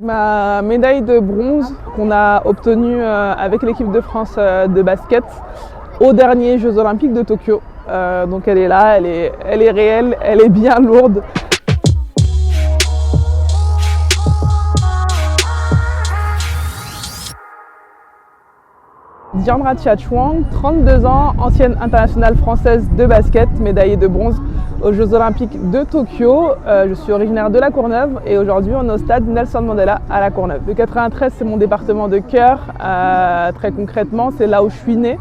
Ma médaille de bronze qu'on a obtenue avec l'équipe de France de basket aux derniers Jeux Olympiques de Tokyo. Donc elle est là, elle est réelle, elle est bien lourde. Diandra Chiachwang, 32 ans, ancienne internationale française de basket, médaillée de bronze aux Jeux Olympiques de Tokyo. Je suis originaire de La Courneuve et aujourd'hui on est au stade Nelson Mandela à La Courneuve. Le 93, c'est mon département de cœur. Très concrètement, c'est là où je suis née,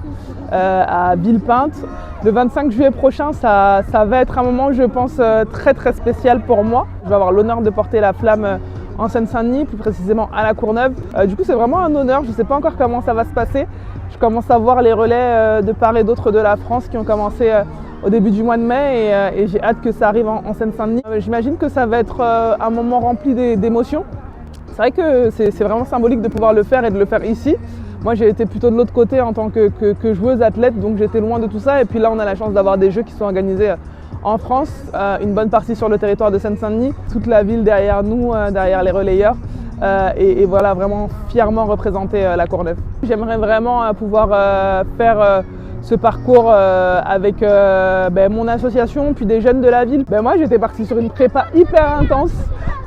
à Villepinte. Le 25 juillet prochain, ça va être un moment, je pense, très spécial pour moi. Je vais avoir l'honneur de porter la flamme en Seine-Saint-Denis, plus précisément à La Courneuve. Du coup, c'est vraiment un honneur. Je ne sais pas encore comment ça va se passer. Je commence à voir les relais de part et d'autre de la France qui ont commencé au début du mois de mai et j'ai hâte que ça arrive en Seine-Saint-Denis. J'imagine que ça va être un moment rempli d'émotions. C'est vrai que c'est vraiment symbolique de pouvoir le faire et de le faire ici. Moi, j'ai été plutôt de l'autre côté en tant que joueuse athlète, donc j'étais loin de tout ça. Et puis là, on a la chance d'avoir des jeux qui sont organisés en France, une bonne partie sur le territoire de Seine-Saint-Denis, toute la ville derrière nous, derrière les relayeurs. Et voilà, vraiment fièrement représenter La Courneuve. J'aimerais vraiment pouvoir faire ce parcours avec mon association, puis des jeunes de la ville. Moi, j'étais partie sur une prépa hyper intense,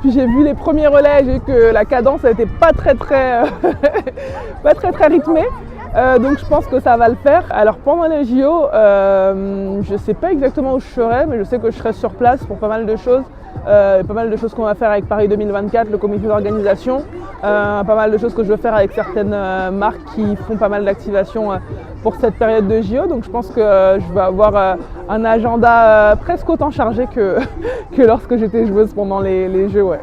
puis j'ai vu les premiers relais, j'ai vu que la cadence n'était pas très rythmée. Donc je pense que ça va le faire. Alors pendant les JO, je ne sais pas exactement où je serai, mais je sais que je serai sur place pour pas mal de choses. Pas mal de choses qu'on va faire avec Paris 2024, le comité d'organisation, pas mal de choses que je veux faire avec certaines marques qui font pas mal d'activations pour cette période de JO. Donc je pense que je vais avoir un agenda presque autant chargé que lorsque j'étais joueuse pendant les Jeux. Ouais.